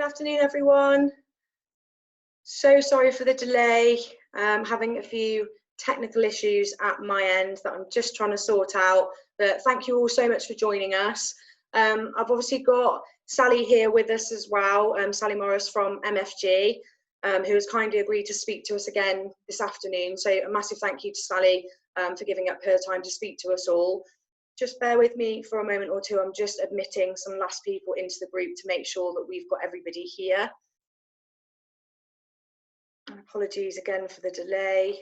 afternoon, everyone. So sorry for the delay. Having a few technical issues at my end that I'm just trying to sort out, but thank you all so much for joining us. I've obviously got Sally here with us as well, Sally Morris from MFG, who has kindly agreed to speak to us again this afternoon. So a massive thank you to Sally for giving up her time to speak to us all. Just bear with me for a moment or two. I'm just admitting some last people into the group to make sure that we've got everybody here. And apologies again for the delay.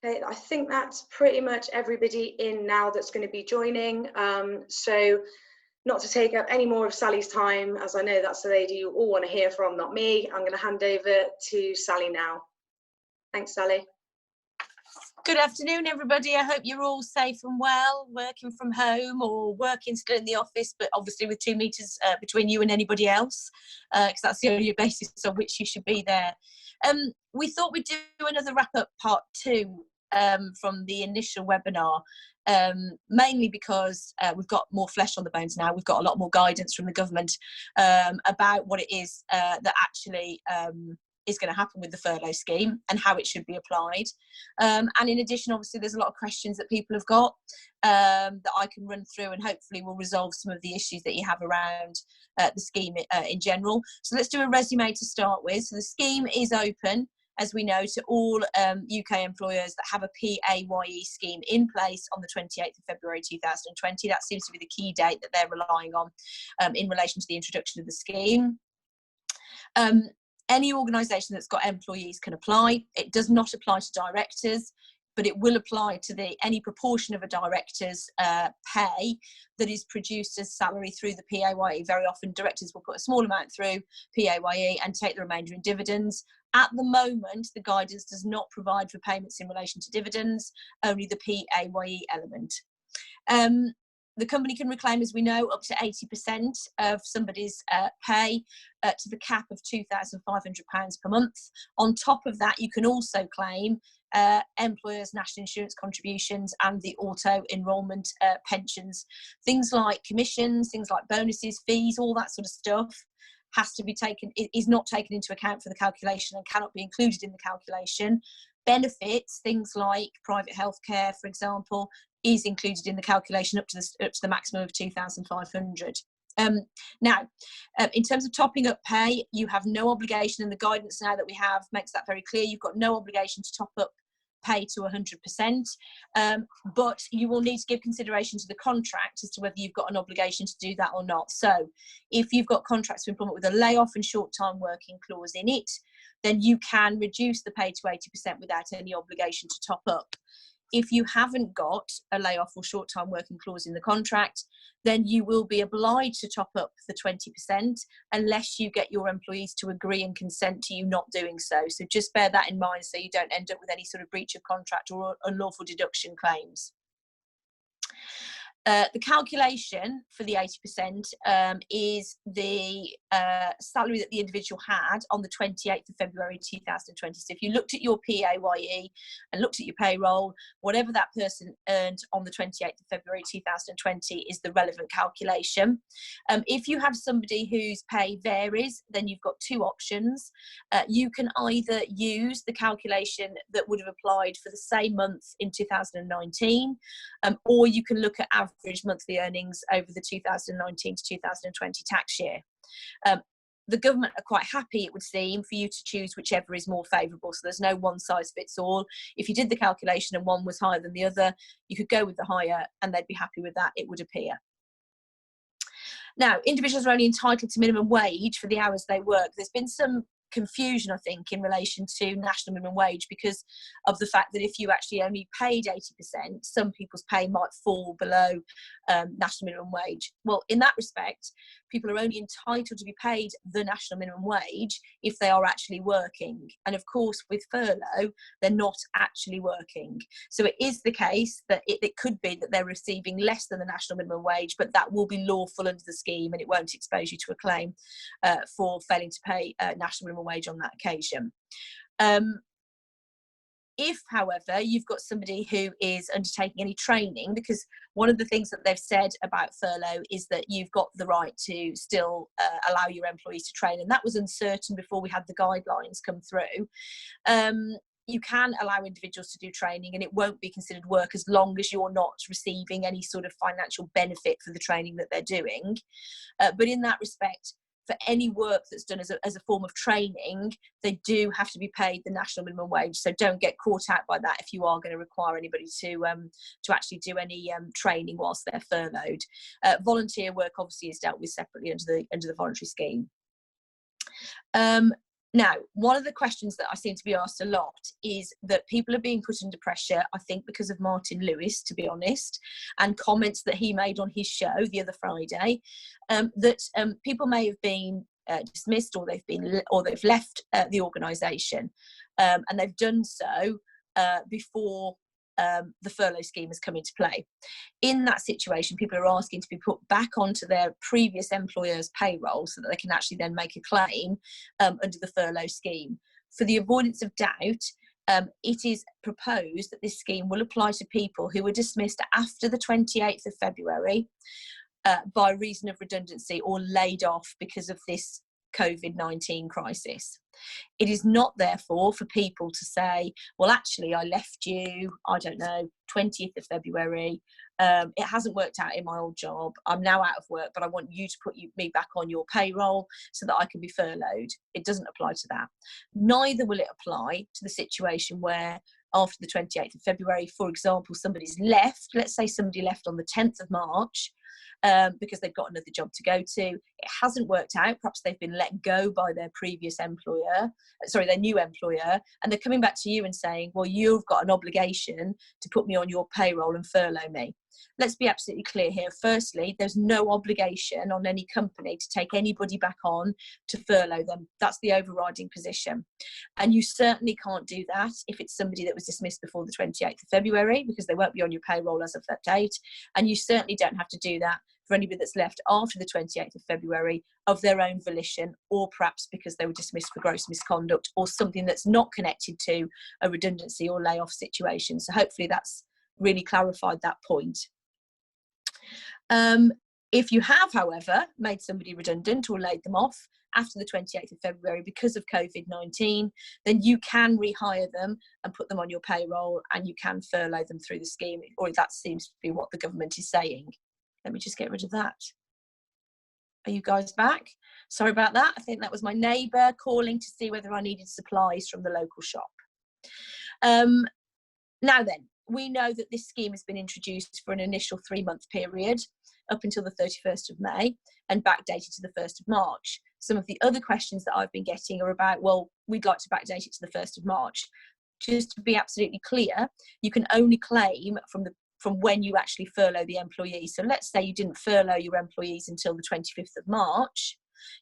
Okay, I think that's pretty much everybody in now that's going to be joining. So not to take up any more of Sally's time, as I know that's the lady you all want to hear from, not me. I'm going to hand over to Sally now. Thanks, Sally. Good afternoon, everybody. I hope you're all safe and well, working from home or working still in the office, but obviously with 2 meters between you and anybody else, because that's the only basis on which you should be there. We thought we'd do another wrap-up part 2 from the initial webinar, mainly because we've got more flesh on the bones now. We've got a lot more guidance from the government about what it is that actually is going to happen with the furlough scheme and how it should be applied. And in addition, obviously, there's a lot of questions that people have got that I can run through, and hopefully will resolve some of the issues that you have around the scheme in general. So let's do a resume to start with. So the scheme is open, as we know, to all UK employers that have a PAYE scheme in place on the 28th of February 2020. That seems to be the key date that they're relying on in relation to the introduction of the scheme. Any organisation that's got employees can apply. It does not apply to directors, but it will apply to any proportion of a director's pay that is produced as salary through the PAYE. Very often directors will put a small amount through PAYE and take the remainder in dividends. At the moment, the guidance does not provide for payments in relation to dividends, only the PAYE element. The company can reclaim, as we know, up to 80% of somebody's pay to the cap of £2,500 per month. On top of that, you can also claim employers' national insurance contributions and the auto enrolment pensions. Things like commissions, things like bonuses, fees, all that sort of stuff has to be taken, is not taken into account for the calculation and cannot be included in the calculation. Benefits, things like private healthcare, for example, is included in the calculation up to the maximum of 2,500. Now, in terms of topping up pay, you have no obligation, and the guidance now that we have makes that very clear. You've got no obligation to top up pay to 100%, but you will need to give consideration to the contract as to whether you've got an obligation to do that or not. So if you've got contracts of employment with a layoff and short-time working clause in it, then you can reduce the pay to 80% without any obligation to top up. If you haven't got a layoff or short-time working clause in the contract, then you will be obliged to top up the 20% unless you get your employees to agree and consent to you not doing so. So just bear that in mind so you don't end up with any sort of breach of contract or unlawful deduction claims. The calculation for the 80% is the salary that the individual had on the 28th of February 2020. So if you looked at your PAYE and looked at your payroll, whatever that person earned on the 28th of February 2020 is the relevant calculation. If you have somebody whose pay varies, then you've got 2 options. You can either use the calculation that would have applied for the same month in 2019, or you can look at average monthly earnings over the 2019 to 2020 tax year. The government are quite happy, it would seem, for you to choose whichever is more favourable. So there's no one size fits all. If you did the calculation and one was higher than the other, you could go with the higher and they'd be happy with that, it would appear. Now, individuals are only entitled to minimum wage for the hours they work. There's been some confusion, I think, in relation to national minimum wage because of the fact that if you actually only paid 80%, some people's pay might fall below national minimum wage. Well, in that respect, people are only entitled to be paid the national minimum wage if they are actually working. And of course, with furlough, they're not actually working. So it is the case that it could be that they're receiving less than the national minimum wage, but that will be lawful under the scheme and it won't expose you to a claim for failing to pay national minimum wage on that occasion. If, however, you've got somebody who is undertaking any training, because one of the things that they've said about furlough is that you've got the right to still allow your employees to train, and that was uncertain before we had the guidelines come through. You can allow individuals to do training and it won't be considered work as long as you're not receiving any sort of financial benefit for the training that they're doing. But in that respect, for any work that's done as a form of training, they do have to be paid the national minimum wage. So don't get caught out by that if you are going to require anybody to actually do any training whilst they're furloughed. Volunteer work obviously is dealt with separately under the voluntary scheme. Now, one of the questions that I seem to be asked a lot is that people are being put under pressure, I think because of Martin Lewis, to be honest, and comments that he made on his show the other Friday, that people may have been dismissed or they've left the organisation, and they've done so before the furlough scheme has come into play. In that situation, people are asking to be put back onto their previous employer's payroll so that they can actually then make a claim under the furlough scheme. For the avoidance of doubt, it is proposed that this scheme will apply to people who were dismissed after the 28th of February by reason of redundancy or laid off because of this COVID-19 crisis. It is not, therefore, for people to say, well, actually, I left you, I don't know, 20th of February. It hasn't worked out in my old job. I'm now out of work, but I want you to put me back on your payroll so that I can be furloughed. It doesn't apply to that. Neither will it apply to the situation where after the 28th of February, for example, somebody's left. Let's say somebody left on the 10th of March. Because they've got another job to go to. It hasn't worked out. Perhaps they've been let go by their new employer, and they're coming back to you and saying, well, you've got an obligation to put me on your payroll and furlough me. Let's be absolutely clear here. Firstly, there's no obligation on any company to take anybody back on to furlough them. That's the overriding position. And you certainly can't do that if it's somebody that was dismissed before the 28th of February, because they won't be on your payroll as of that date. And you certainly don't have to do that for anybody that's left after the 28th of February of their own volition, or perhaps because they were dismissed for gross misconduct or something that's not connected to a redundancy or layoff situation. So hopefully that's really clarified that point. If you have, however, made somebody redundant or laid them off after the 28th of February because of COVID-19, then you can rehire them and put them on your payroll, and you can furlough them through the scheme, or that seems to be what the government is saying. Let me just get rid of that. Are you guys back? Sorry about that. I think that was my neighbour calling to see whether I needed supplies from the local shop. Now then, we know that this scheme has been introduced for an initial 3-month period up until the 31st of May and backdated to the 1st of March. Some of the other questions that I've been getting are about, well, we'd like to backdate it to the 1st of March. Just to be absolutely clear, you can only claim from when you actually furlough the employee. So let's say you didn't furlough your employees until the 25th of March.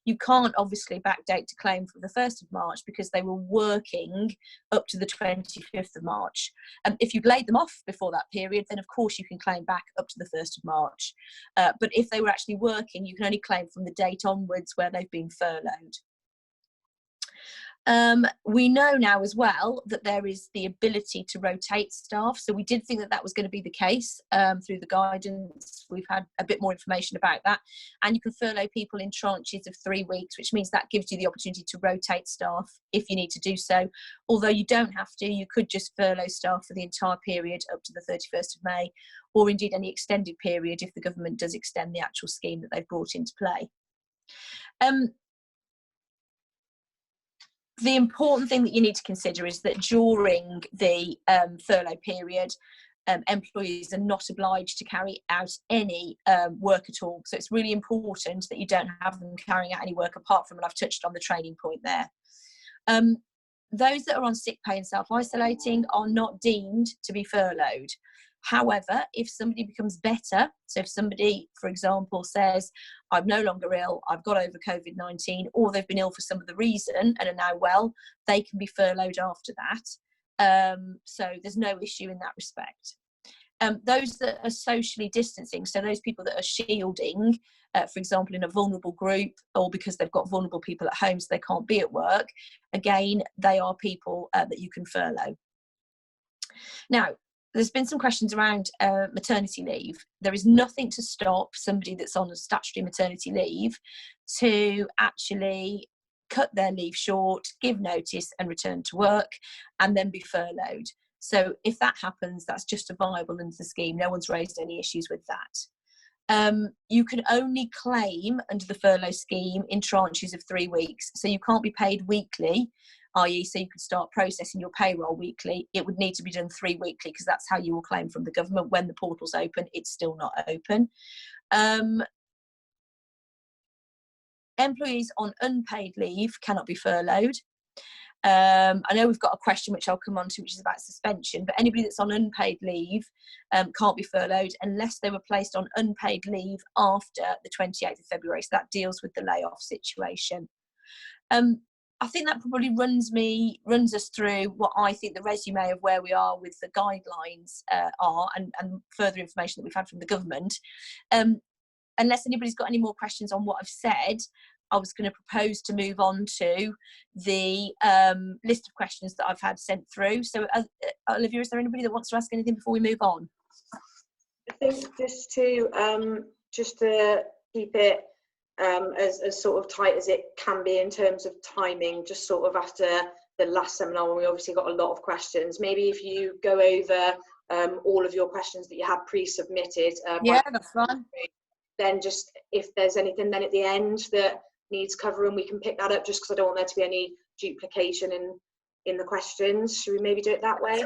You can't obviously backdate to claim from the 1st of March because they were working up to the 25th of March. And if you'd laid them off before that period, then of course you can claim back up to the 1st of March. But if they were actually working, you can only claim from the date onwards where they've been furloughed. We know now as well that there is the ability to rotate staff. So we did think that that was going to be the case through the guidance. We've had a bit more information about that. And you can furlough people in tranches of 3 weeks, which means that gives you the opportunity to rotate staff if you need to do so. Although you don't have to, you could just furlough staff for the entire period up to the 31st of May, or indeed any extended period if the government does extend the actual scheme that they've brought into play. The important thing that you need to consider is that during the furlough period, employees are not obliged to carry out any work at all. So it's really important that you don't have them carrying out any work apart from, and I've touched on the training point there. Those that are on sick pay and self-isolating are not deemed to be furloughed. However, if somebody becomes better, so if somebody, for example, says, I'm no longer ill, I've got over COVID-19, or they've been ill for some other reason and are now well, they can be furloughed after that. So there's no issue in that respect. Those that are socially distancing, so those people that are shielding, for example, in a vulnerable group, or because they've got vulnerable people at home so they can't be at work, again, they are people that you can furlough. Now, there's been some questions around maternity leave. There is nothing to stop somebody that's on a statutory maternity leave to actually cut their leave short, give notice and return to work, and then be furloughed. So if that happens, that's just viable under the scheme. No one's raised any issues with that. You can only claim under the furlough scheme in tranches of 3 weeks. So you can't be paid weekly, i.e. so you could start processing your payroll weekly. It would need to be done 3 weekly, because that's how you will claim from the government. When the portal's open, it's still not open. Employees on unpaid leave cannot be furloughed. I know we've got a question which I'll come on to, which is about suspension, but anybody that's on unpaid leave can't be furloughed unless they were placed on unpaid leave after the 28th of February. So that deals with the layoff situation. I think that probably runs us through what I think the resume of where we are with the guidelines are, and further information that we've had from the government. Unless anybody's got any more questions on what I've said, I was going to propose to move on to the list of questions that I've had sent through. So, Olivia, is there anybody that wants to ask anything before we move on? I think just to keep it as sort of tight as it can be in terms of timing, just sort of after the last seminar when we obviously got a lot of questions, maybe if you go over all of your questions that you had pre-submitted. Yeah, that's fine. Then just if there's anything then at the end that needs covering, we can pick that up, just because I don't want there to be any duplication in the questions. Should we maybe do it that way?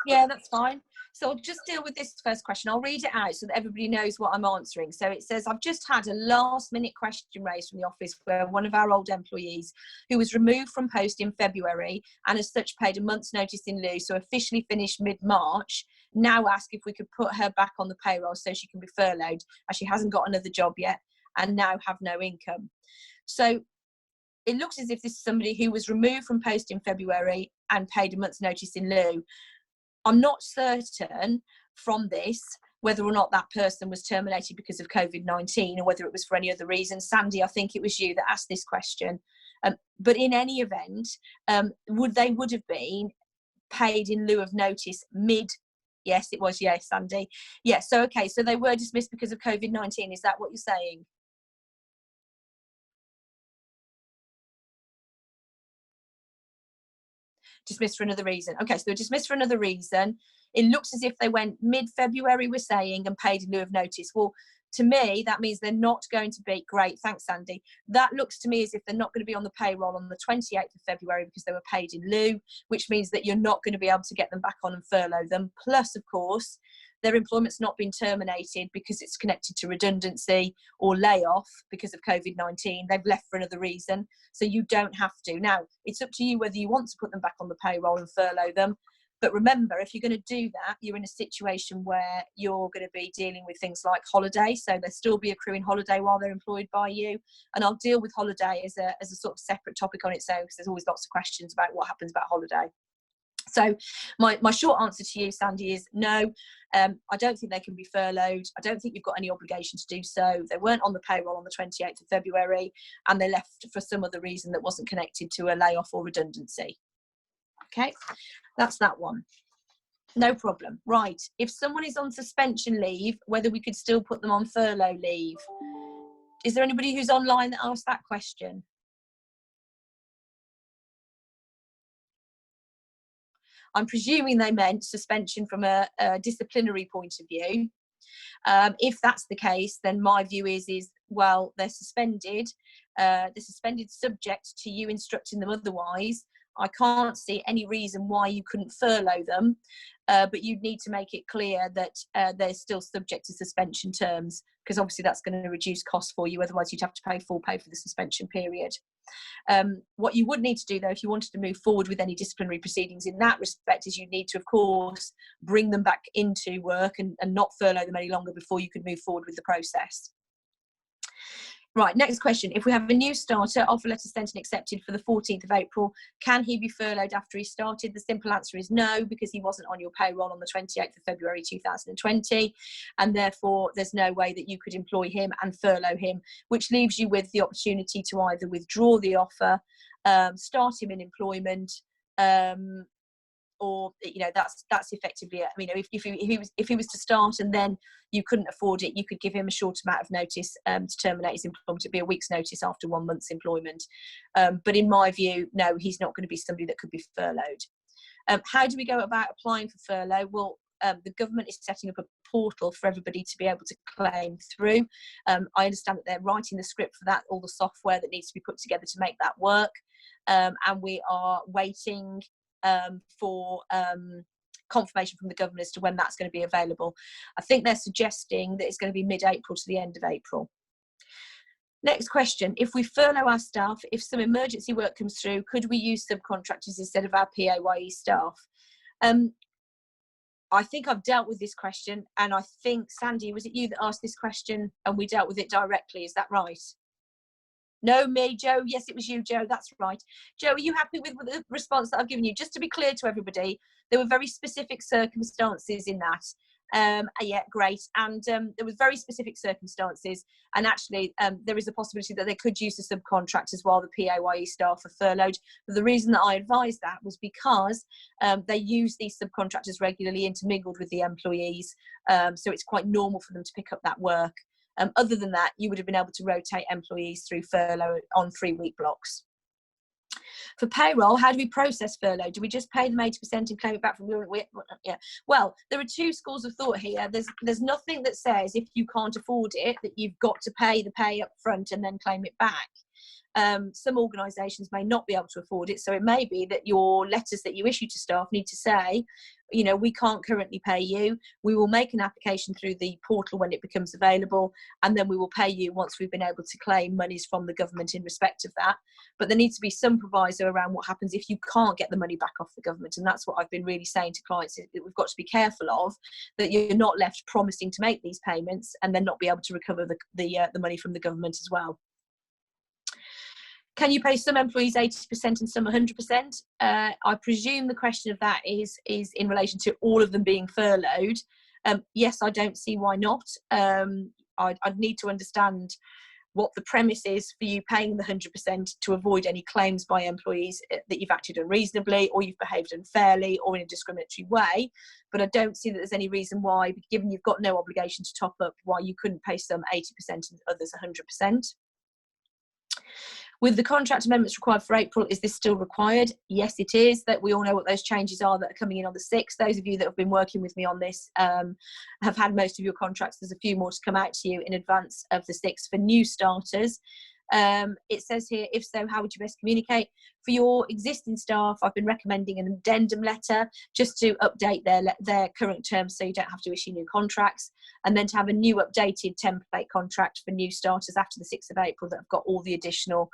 Yeah, that's fine. So I'll just deal with this first question. I'll read it out so that everybody knows what I'm answering. So it says, I've just had a last minute question raised from the office where one of our old employees, who was removed from post in February and as such paid a month's notice in lieu, so officially finished mid-March, now ask if we could put her back on the payroll so she can be furloughed, as she hasn't got another job yet and now have no income. So it looks as if this is somebody who was removed from post in February and paid a month's notice in lieu. I'm not certain from this whether or not that person was terminated because of COVID-19 or whether it was for any other reason. Sandy, I think it was you that asked this question. But in any event, would have been paid in lieu of notice Yes, it was. Yes, Sandy. Yes. So, okay. So they were dismissed because of COVID-19. Is that what you're saying? Dismissed for another reason. Okay, so they're dismissed for another reason. It looks as if they went mid-February, we're saying, and paid in lieu of notice. Well, to me, that means they're not going to be, great, thanks, Sandy. That looks to me as if they're not going to be on the payroll on the 28th of February because they were paid in lieu, which means that you're not going to be able to get them back on and furlough them. Plus, of course, their employment's not been terminated because it's connected to redundancy or layoff because of COVID-19. They've left for another reason, so you don't have to. Now, it's up to you whether you want to put them back on the payroll and furlough them. But remember, if you're going to do that, you're in a situation where you're going to be dealing with things like holiday. So they'll still be accruing holiday while they're employed by you. And I'll deal with holiday as a sort of separate topic on its own, because there's always lots of questions about what happens about holiday. So my short answer to you, Sandy, is no. I don't think they can be furloughed. I don't think you've got any obligation to do so. They weren't on the payroll on the 28th of February, and they left for some other reason that wasn't connected to a layoff or redundancy. Okay, that's that one. No problem. Right, if someone is on suspension leave, whether we could still put them on furlough leave. Is there anybody who's online that asked that question? I'm presuming they meant suspension from a disciplinary point of view. If that's the case, then my view is well, they're suspended. They're suspended subject to you instructing them otherwise. I can't see any reason why you couldn't furlough them, but you'd need to make it clear that they're still subject to suspension terms, because obviously that's going to reduce costs for you. Otherwise, you'd have to pay full pay for the suspension period. What you would need to do, though, if you wanted to move forward with any disciplinary proceedings in that respect, is you need to, of course, bring them back into work and not furlough them any longer before you could move forward with the process. Right, next question. If we have a new starter, offer letter sent and accepted for the 14th of April, can he be furloughed after he started? The simple answer is no, because he wasn't on your payroll on the 28th of February 2020, and therefore there's no way that you could employ him and furlough him, which leaves you with the opportunity to either withdraw the offer, start him in employment, or that's effectively it. I mean, if he was to start and then you couldn't afford it, you could give him a short amount of notice to terminate his employment. It'd be a week's notice after 1 month's employment. But in my view, no, he's not going to be somebody that could be furloughed. How do we go about applying for furlough? Well, the government is setting up a portal for everybody to be able to claim through. I understand that they're writing the script for that, all the software that needs to be put together to make that work. And we are waiting for confirmation from the government as to when that's going to be available. I think they're suggesting that it's going to be mid-April to the end of April. Next question, if we furlough our staff, if some emergency work comes through, could we use subcontractors instead of our PAYE staff? I think I've dealt with this question, and I think, Sandy, was it you that asked this question and we dealt with it directly? Is that right? No, me, Joe? Yes, it was you, Joe. That's right. Joe, are you happy with the response that I've given you? Just to be clear to everybody, there were very specific circumstances in that. Yeah, great. And there was very specific circumstances, and actually there is a possibility that they could use the subcontractors while the PAYE staff are furloughed. But the reason that I advised that was because they use these subcontractors regularly, intermingled with the employees, so it's quite normal for them to pick up that work. Other than that, you would have been able to rotate employees through furlough on 3-week blocks. For payroll, how do we process furlough? Do we just pay them 80% and claim it back from your... Yeah. Well, there are two schools of thought here. There's nothing that says if you can't afford it that you've got to pay the pay up front and then claim it back. Some organisations may not be able to afford it, so it may be that your letters that you issue to staff need to say, we can't currently pay you. We will make an application through the portal when it becomes available, and then we will pay you once we've been able to claim monies from the government in respect of that. But there needs to be some proviso around what happens if you can't get the money back off the government, and that's what I've been really saying to clients, is that we've got to be careful of, that you're not left promising to make these payments and then not be able to recover the money from the government as well. Can you pay some employees 80% and some 100%? I presume the question of that is in relation to all of them being furloughed. Yes, I don't see why not. I'd need to understand what the premise is for you paying the 100% to avoid any claims by employees that you've acted unreasonably or you've behaved unfairly or in a discriminatory way. But I don't see that there's any reason why, given you've got no obligation to top up, why you couldn't pay some 80% and others 100%. With the contract amendments required for April, is this still required? Yes, it is. That we all know what those changes are that are coming in on the 6th. Those of you that have been working with me on this have had most of your contracts. There's a few more to come out to you in advance of the 6th for new starters. It says here, if so, how would you best communicate? For your existing staff, I've been recommending an addendum letter just to update their current terms so you don't have to issue new contracts, and then to have a new updated template contract for new starters after the 6th of April that have got all the additional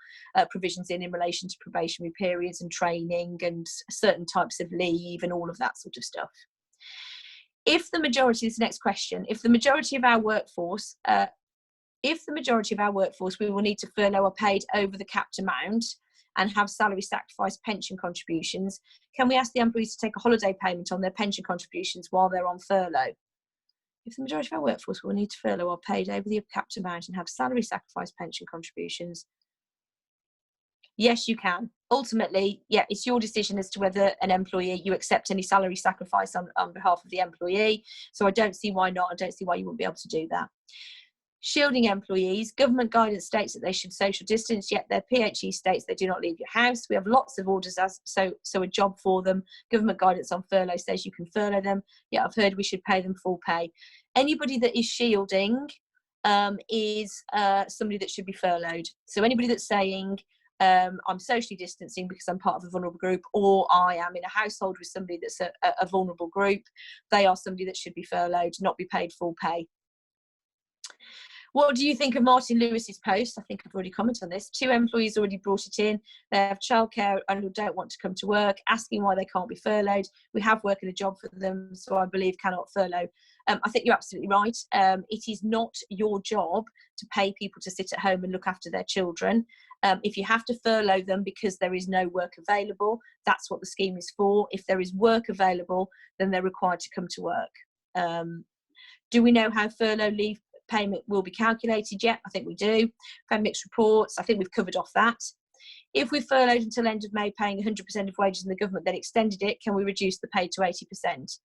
provisions in relation to probationary periods and training and certain types of leave and all of that sort of stuff. If the majority, this is the next question, if the majority of our workforce, we will need to furlough are paid over the capped amount and have salary sacrifice pension contributions, can we ask the employees to take a holiday payment on their pension contributions while they're on furlough? If the majority of our workforce will need to furlough are paid over the capped amount and have salary sacrifice pension contributions, yes, you can. Ultimately, yeah, it's your decision as to whether an employee, you accept any salary sacrifice on behalf of the employee. So I don't see why not. I don't see why you wouldn't be able to do that. Shielding employees, government guidance states that they should social distance, yet their PHE states they do not leave your house. We have lots of orders so a job for them. Government guidance on furlough says you can furlough them. Yeah, I've heard we should pay them full pay. Anybody that is shielding is somebody that should be furloughed. So anybody that's saying I'm socially distancing because I'm part of a vulnerable group, or I am in a household with somebody that's a vulnerable group, they are somebody that should be furloughed, not be paid full pay. What do you think of Martin Lewis's post? I think I've already commented on this. 2 employees already brought it in. They have childcare and don't want to come to work, asking why they can't be furloughed. We have work and a job for them, so I believe cannot furlough. I think you're absolutely right. It is not your job to pay people to sit at home and look after their children. If you have to furlough them because there is no work available, that's what the scheme is for. If there is work available, then they're required to come to work. Do we know how furlough leave payment will be calculated yet? I think we do. We've had mixed reports. I think we've covered off that. If we furloughed until end of May, paying 100% of wages and the government then extended it, can we reduce the pay to 80%?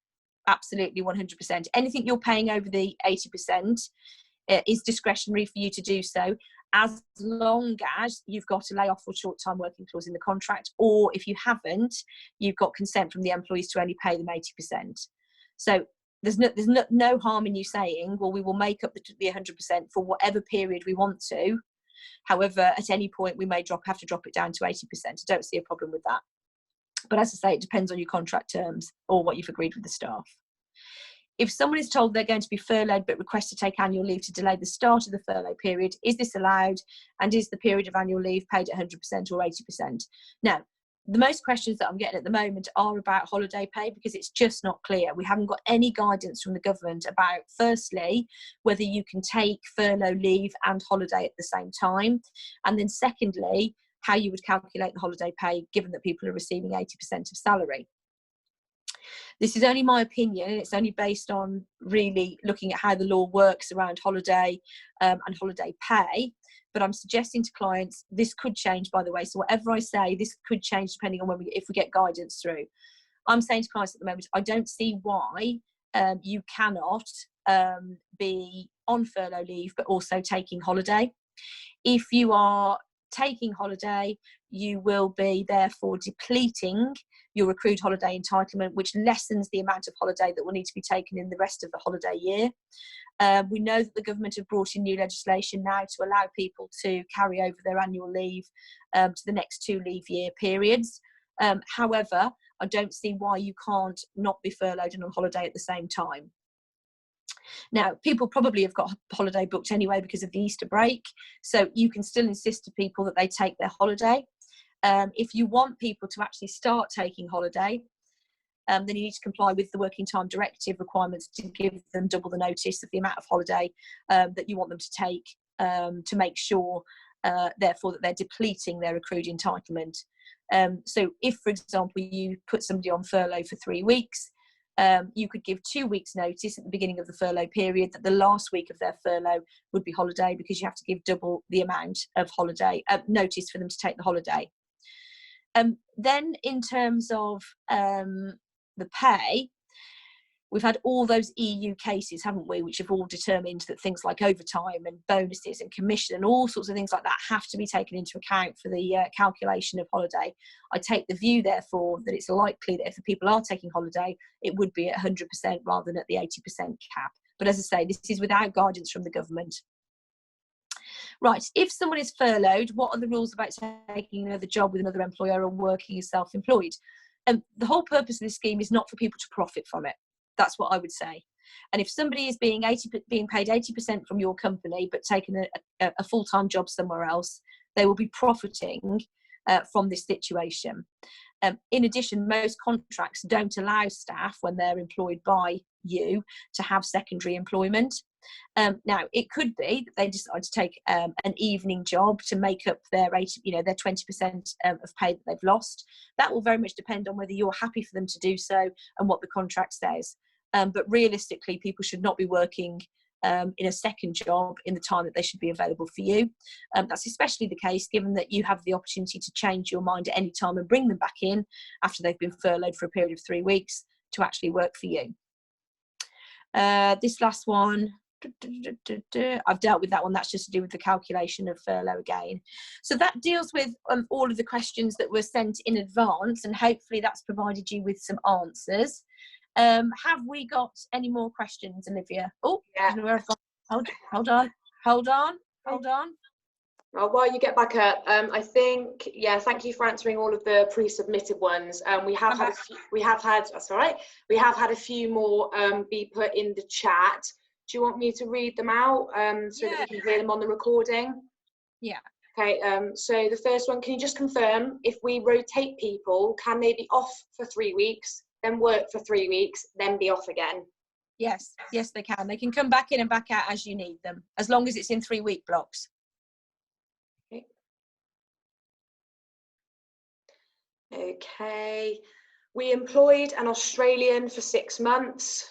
Absolutely, 100%. Anything you're paying over the 80% is discretionary for you to do so, as long as you've got a layoff or short-time working clause in the contract, or if you haven't, you've got consent from the employees to only pay them 80%. So there's no harm in you saying, well, we will make up the 100% for whatever period we want to. However, at any point we may have to drop it down to 80%. I don't see a problem with that. But as I say, it depends on your contract terms or what you've agreed with the staff. If someone is told they're going to be furloughed but requests to take annual leave to delay the start of the furlough period, is this allowed? And is the period of annual leave paid at 100% or 80%? Now, the most questions that I'm getting at the moment are about holiday pay, because it's just not clear. We haven't got any guidance from the government about, firstly, whether you can take furlough leave and holiday at the same time. And then secondly, how you would calculate the holiday pay given that people are receiving 80% of salary. This is only my opinion, and it's only based on really looking at how the law works around holiday and holiday pay. But I'm suggesting to clients, this could change, by the way. So whatever I say, this could change depending on if we get guidance through. I'm saying to clients at the moment, I don't see why you cannot be on furlough leave, but also taking holiday. If you are taking holiday, you will be therefore depleting your accrued holiday entitlement, which lessens the amount of holiday that will need to be taken in the rest of the holiday year. We know that the government have brought in new legislation now to allow people to carry over their annual leave to the next 2 leave year periods. However, I don't see why you can't not be furloughed and on holiday at the same time. Now, people probably have got a holiday booked anyway because of the Easter break, so you can still insist to people that they take their holiday. If you want people to actually start taking holiday, then you need to comply with the Working Time Directive requirements to give them double the notice of the amount of holiday that you want them to take, to make sure, therefore, that they're depleting their accrued entitlement. So if, for example, you put somebody on furlough for 3 weeks, you could give 2 weeks notice at the beginning of the furlough period that the last week of their furlough would be holiday, because you have to give double the amount of holiday notice for them to take the holiday. Then in terms of the pay, we've had all those EU cases, haven't we, which have all determined that things like overtime and bonuses and commission and all sorts of things like that have to be taken into account for the calculation of holiday. I take the view, therefore, that it's likely that if the people are taking holiday, it would be at 100% rather than at the 80% cap. But as I say, this is without guidance from the government. Right, if someone is furloughed, what are the rules about taking another job with another employer or working as self-employed? The whole purpose of this scheme is not for people to profit from it. That's what I would say. And if somebody is being paid 80% from your company but taking a full-time job somewhere else, they will be profiting from this situation. In addition, most contracts don't allow staff, when they're employed by you, to have secondary employment. Now, it could be that they decide to take an evening job to make up their 20% of pay that they've lost. That will very much depend on whether you're happy for them to do so and what the contract says. But realistically, people should not be working in a second job in the time that they should be available for you. That's especially the case given that you have the opportunity to change your mind at any time and bring them back in after they've been furloughed for a period of 3 weeks to actually work for you. This last one, I've dealt with that one. That's just to do with the calculation of furlough again. So that deals with all of the questions that were sent in advance, and hopefully that's provided you with some answers. Have we got any more questions, Olivia? Oh, yeah. Hold on. Well, while you get back up, I think, yeah, thank you for answering all of the pre-submitted ones. We have had that's all right. We have had a few more be put in the chat. Do you want me to read them out so that we can hear them on the recording? Yeah. Okay, so the first one, can you just confirm, if we rotate people, can they be off for 3 weeks, then work for 3 weeks, then be off again? Yes, they can. They can come back in and back out as you need them, as long as it's in 3 week blocks. Okay, we employed an Australian for 6 months.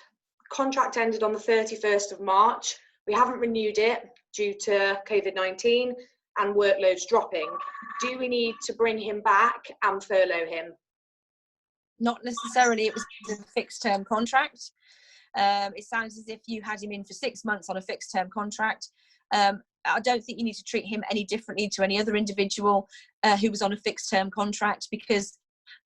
Contract ended on the 31st of March. We haven't renewed it due to COVID-19. and workload's dropping, do we need to bring him back and furlough him? Not necessarily. It was a fixed term contract. It sounds as if you had him in for 6 months on a fixed term contract. I don't think you need to treat him any differently to any other individual who was on a fixed term contract, because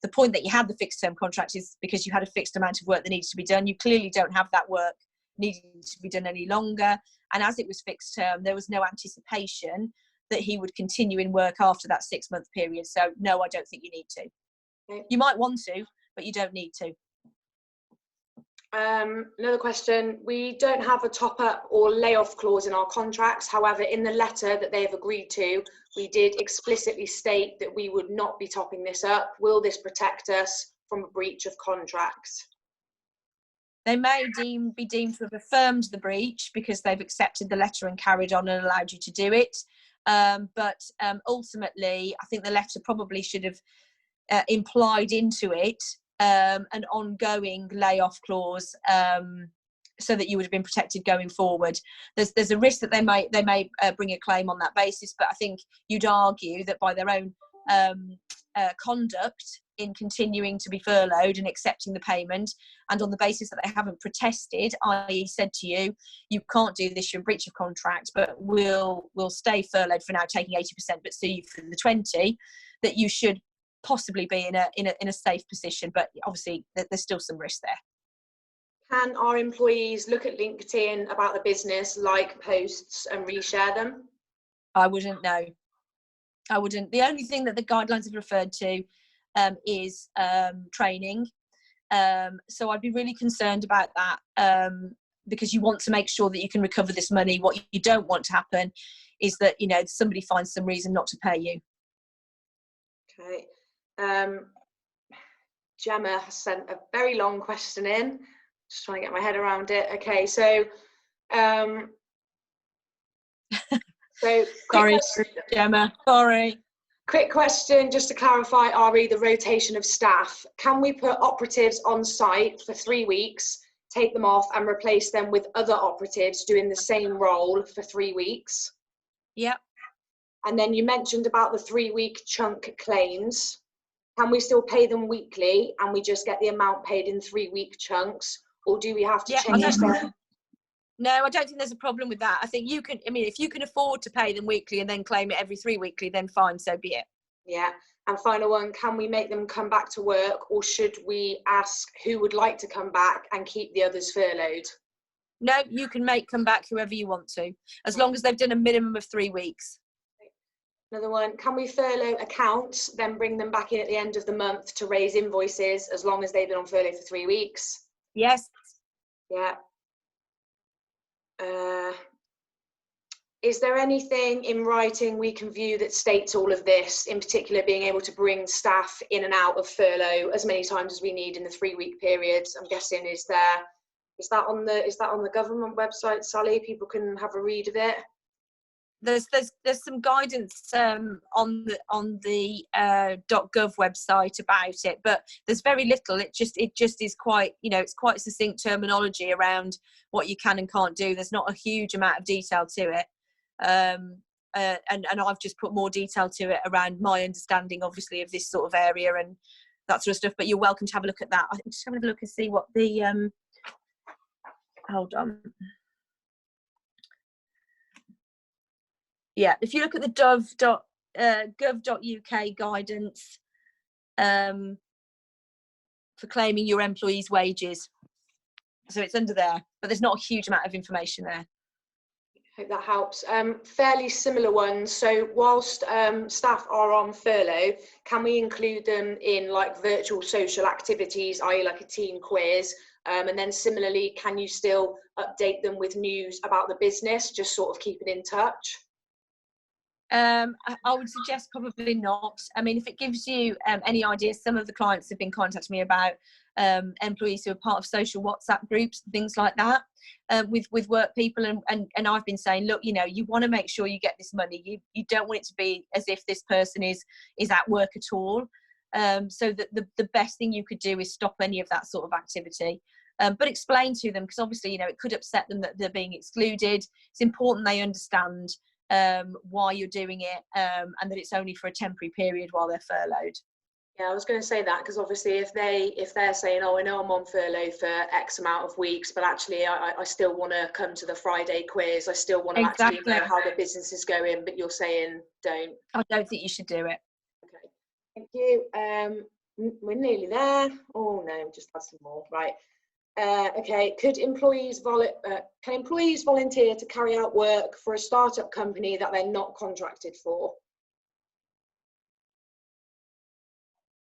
the point that you had the fixed term contract is because you had a fixed amount of work that needed to be done. You clearly don't have that work needing to be done any longer. And as it was fixed term, there was no anticipation that he would continue in work after that 6 month period. So no, I don't think you need to. Okay. You might want to, but you don't need to. Another question. We don't have a top up or layoff clause in our contracts. However, in the letter that they have agreed to, we did explicitly state that we would not be topping this up. Will this protect us from a breach of contract? They may be deemed to have affirmed the breach because they've accepted the letter and carried on and allowed you to do it. But ultimately, I think the letter probably should have implied into it an ongoing layoff clause, so that you would have been protected going forward. There's a risk that they may bring a claim on that basis, but I think you'd argue that by their own conduct in continuing to be furloughed and accepting the payment, and on the basis that they haven't protested, i.e. said to you, you can't do this, you're in breach of contract, but we'll stay furloughed for now, taking 80%, but sue you for the 20%, that you should possibly be in a safe position. But obviously there's still some risk there. Can our employees look at LinkedIn about the business, like posts and reshare them? I wouldn't know. I wouldn't. The only thing that the guidelines have referred to is training. So I'd be really concerned about that, because you want to make sure that you can recover this money. What you don't want to happen is that, somebody finds some reason not to pay you. Okay. Gemma has sent a very long question in. Just trying to get my head around it. Okay, so Sorry, Gemma. Sorry. Quick question, just to clarify, Ari, the rotation of staff. Can we put operatives on site for 3 weeks, take them off and replace them with other operatives doing the same role for 3 weeks? Yep. And then you mentioned about the 3-week chunk claims. Can we still pay them weekly and we just get the amount paid in 3-week chunks? Or do we have to change that? No, I don't think there's a problem with that. I think you can, if you can afford to pay them weekly and then claim it every 3 weekly, then fine, so be it. Yeah. And final one, can we make them come back to work, or should we ask who would like to come back and keep the others furloughed? No, you can come back whoever you want to, as long as they've done a minimum of 3 weeks. Another one, can we furlough accounts, then bring them back in at the end of the month to raise invoices as long as they've been on furlough for 3 weeks? Yes. Yeah. Is there anything in writing we can view that states all of this, in particular being able to bring staff in and out of furlough as many times as we need in the 3-week periods? I'm guessing is that on the government website, Sally? People can have a read of it. There's some guidance on the .gov website about it, but there's very little. It just is quite, it's quite succinct terminology around what you can and can't do. There's not a huge amount of detail to it, and I've just put more detail to it around my understanding, obviously, of this sort of area and that sort of stuff. But you're welcome to have a look at that. I'm just having a look and see what the hold on. Yeah, if you look at the gov.uk guidance for claiming your employees' wages, so it's under there, but there's not a huge amount of information there. Hope that helps. Fairly similar ones. So whilst staff are on furlough, can we include them in like virtual social activities, i.e. like a team quiz? And then similarly, can you still update them with news about the business, just sort of keeping in touch? I would suggest probably not. If it gives you any ideas, some of the clients have been contacting me about employees who are part of social WhatsApp groups and things like that with work people, and I've been saying, look, you want to make sure you get this money. You don't want it to be as if this person is at work at all. So that the best thing you could do is stop any of that sort of activity. But explain to them, because obviously, it could upset them that they're being excluded. It's important they understand why you're doing it, and that it's only for a temporary period while they're furloughed. Yeah, I was going to say that, because obviously if they're saying, oh, I know I'm on furlough for X amount of weeks, but actually I still want to come to the Friday quiz, I still want to actually know how the business is going, but you're saying don't. I don't think you should do it. Okay, thank you. We're nearly there. Oh no, just add some more. Right. Okay, can employees volunteer to carry out work for a startup company that they're not contracted for?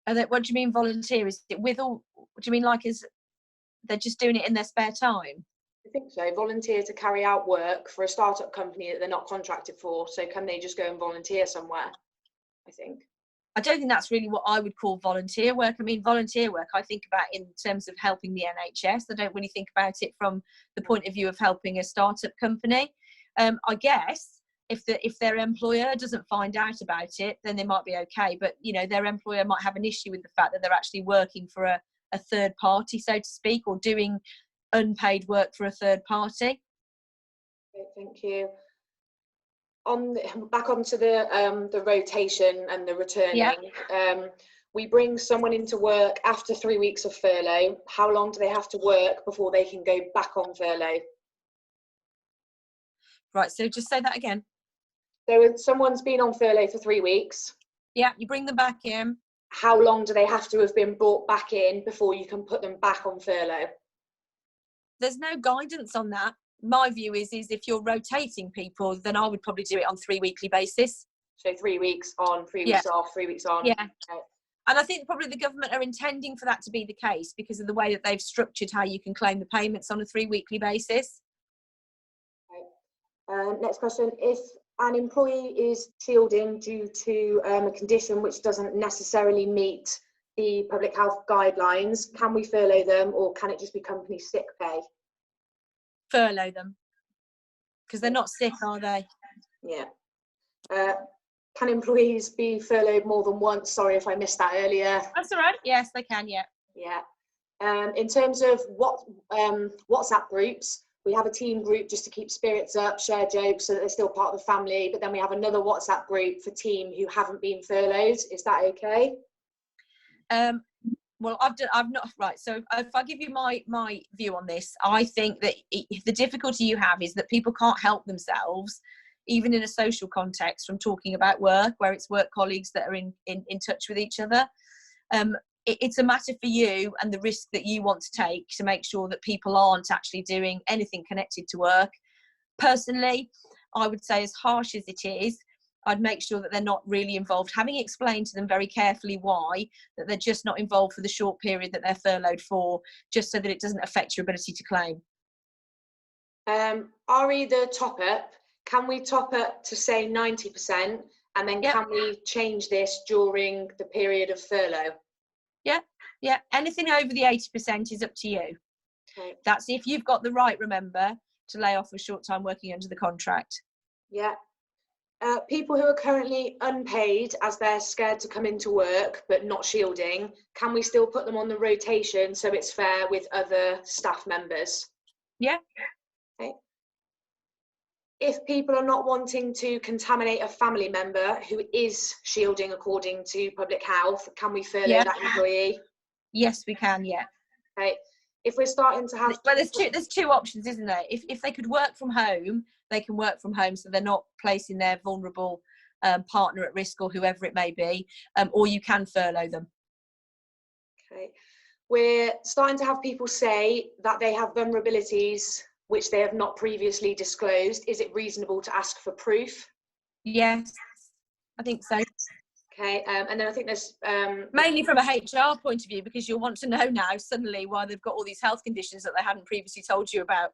What do you mean volunteer? Is it with all, do you mean like they're just doing it in their spare time? I think so. Volunteer to carry out work for a startup company that they're not contracted for. So can they just go and volunteer somewhere? I think. I don't think that's really what I would call volunteer work. I mean, volunteer work I think about in terms of helping the NHS. I don't really think about it from the point of view of helping a startup company. I guess if their employer doesn't find out about it, then they might be okay. But, you know, their employer might have an issue with the fact that they're actually working for a third party, so to speak, or doing unpaid work for a third party. Okay, thank you. Back onto the rotation and the returning. Yeah. We bring someone into work after 3 weeks of furlough. How long do they have to work before they can go back on furlough? Right, so just say that again. So if someone's been on furlough for 3 weeks. Yeah, you bring them back in. How long do they have to have been brought back in before you can put them back on furlough? There's no guidance on that. My view is if you're rotating people, then I would probably do it on 3 weekly basis. So 3 weeks on, 3 weeks off, 3 weeks on. Yeah. Okay. And I think probably the government are intending for that to be the case because of the way that they've structured how you can claim the payments on a 3 weekly basis. Okay. Next question. If an employee is shielding due to a condition which doesn't necessarily meet the public health guidelines, can we furlough them, or can it just be company sick pay? Furlough them, because they're not sick, are they? Yeah. Can employees be furloughed more than once? Sorry if I missed that earlier. That's all right. Yes, they can. Yeah. Yeah. In terms of WhatsApp groups, we have a team group just to keep spirits up, share jokes so that they're still part of the family. But then we have another WhatsApp group for team who haven't been furloughed. Is that okay? Well, I've not, right. So if I give you my view on this, I think that the difficulty you have is that people can't help themselves, even in a social context, from talking about work, where it's work colleagues that are in touch with each other. It's a matter for you and the risk that you want to take to make sure that people aren't actually doing anything connected to work. Personally, I would say, as harsh as it is, I'd make sure that they're not really involved, having explained to them very carefully why, that they're just not involved for the short period that they're furloughed for, just so that it doesn't affect your ability to claim. RE, the top up, can we top up to say 90%, and then can we change this during the period of furlough? Yeah, anything over the 80% is up to you. Okay. That's if you've got the right, remember, to lay off for short time working under the contract. Yeah. People who are currently unpaid as they're scared to come into work but not shielding, can we still put them on the rotation so it's fair with other staff members? Yeah. Okay. If people are not wanting to contaminate a family member who is shielding according to public health, can we furlough that employee? Yes, we can. Yeah. Okay. If we're starting to have, well, there's two options, isn't there? If they could work from home, they can work from home, so they're not placing their vulnerable partner at risk or whoever it may be, or you can furlough them. Okay. We're starting to have people say that they have vulnerabilities which they have not previously disclosed. Is it reasonable to ask for proof? Yes, I think so. Okay, and then I think there's... mainly from a HR point of view, because you'll want to know now suddenly why they've got all these health conditions that they hadn't previously told you about.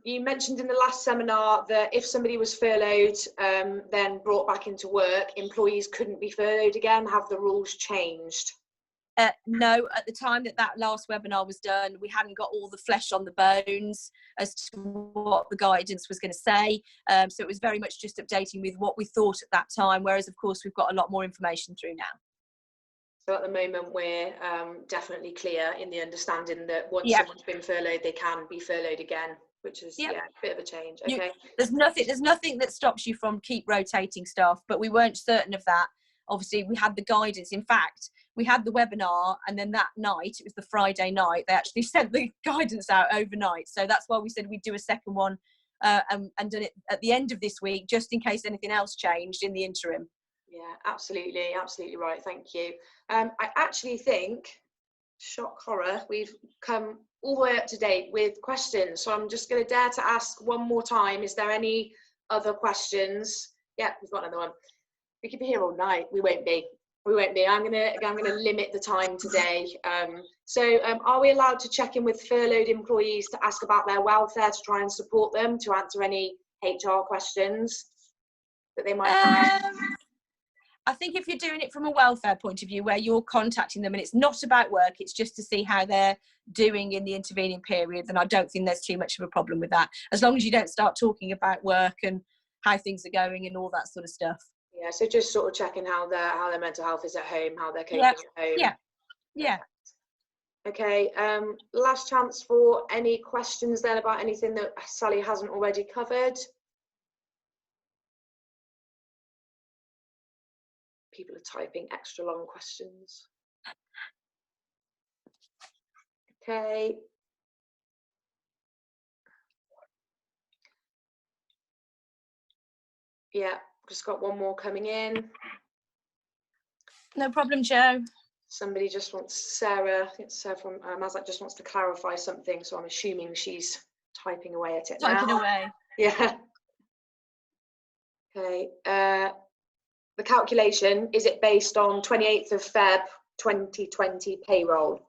You mentioned in the last seminar that if somebody was furloughed, then brought back into work, employees couldn't be furloughed again. Have the rules changed? No, at the time that last webinar was done, we hadn't got all the flesh on the bones as to what the guidance was going to say. So it was very much just updating with what we thought at that time, whereas of course we've got a lot more information through now. So at the moment we're definitely clear in the understanding that once someone's been furloughed, they can be furloughed again. which is Yep. yeah, a bit of a change. Okay. There's nothing that stops you from keep rotating staff, but we weren't certain of that. Obviously, we had the guidance. In fact, we had the webinar, and then that night, it was the Friday night, they actually sent the guidance out overnight. So that's why we said we'd do a second one and done it at the end of this week, just in case anything else changed in the interim. Yeah, absolutely right. Thank you. I actually think, shock horror, we've come all the way up to date with questions. So I'm just going to dare to ask one more time. Is there any other questions? Yeah, we've got another one. We could be here all night. We won't be. I'm gonna limit the time today. So are we allowed to check in with furloughed employees to ask about their welfare, to try and support them, to answer any HR questions that they might have? I think if you're doing it from a welfare point of view, where you're contacting them and it's not about work, it's just to see how they're doing in the intervening period, then I don't think there's too much of a problem with that, as long as you don't start talking about work and how things are going and all that sort of stuff. Yeah, so just sort of checking how their mental health is at home, how they're coping at home. Yeah. Okay, last chance for any questions then about anything that Sally hasn't already covered. People are typing extra long questions. Okay. Yeah, just got one more coming in. No problem, Joe. Somebody just wants, Sarah, I think Sarah from Mazak just wants to clarify something, so I'm assuming she's typing away at it now. Typing away. Yeah. Okay. The calculation, is it based on 28th of Feb 2020 payroll?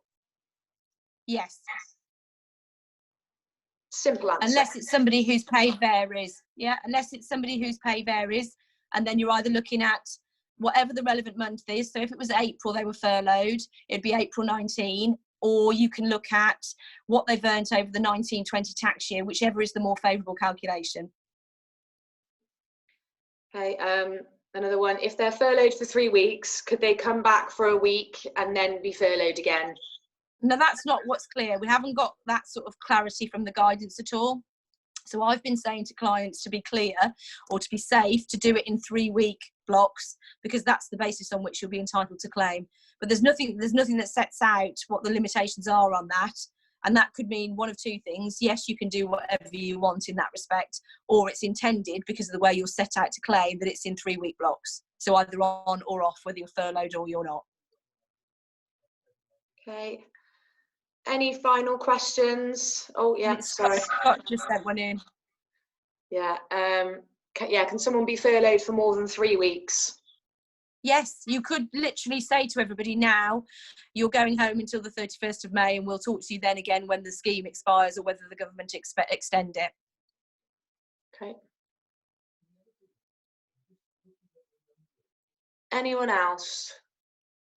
Yes. Simple answer. Unless it's somebody whose pay varies. Yeah, unless it's somebody whose pay varies. And then you're either looking at whatever the relevant month is. So if it was April, they were furloughed, it'd be April 19. Or you can look at what they've earned over the 19-20 tax year, whichever is the more favourable calculation. Okay, another one. If they're furloughed for 3 weeks, could they come back for a week and then be furloughed again? No, that's not what's clear. We haven't got that sort of clarity from the guidance at all. So I've been saying to clients to be clear or to be safe to do it in 3-week blocks, because that's the basis on which you'll be entitled to claim. But there's nothing that sets out what the limitations are on that. And that could mean one of two things. Yes, you can do whatever you want in that respect, or it's intended, because of the way you're set out to claim, that it's in 3-week blocks. So either on or off, whether you're furloughed or you're not. Okay. Any final questions? Oh, yeah, sorry. Scott just sent one in. Yeah. Can someone be furloughed for more than 3 weeks? Yes, you could literally say to everybody now, you're going home until the 31st of May, and we'll talk to you then again when the scheme expires or whether the government extend it. Okay. Anyone else?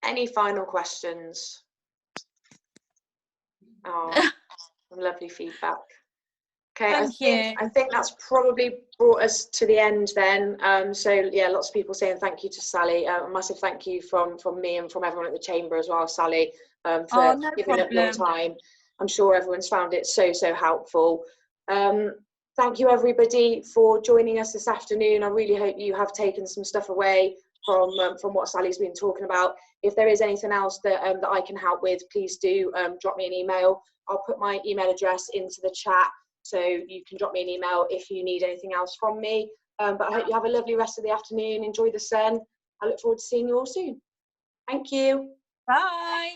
Any final questions? Oh, lovely feedback. Okay, I think that's probably brought us to the end then. So yeah, lots of people saying thank you to Sally. A massive thank you from me and from everyone at the chamber as well, Sally, for giving up your time. I'm sure everyone's found it so helpful. Thank you everybody for joining us this afternoon. I really hope you have taken some stuff away from what Sally's been talking about. If there is anything else that that I can help with, please do drop me an email. I'll put my email address into the chat, so you can drop me an email if you need anything else from me. But I hope you have a lovely rest of the afternoon. Enjoy the sun. I look forward to seeing you all soon. Thank you. Bye.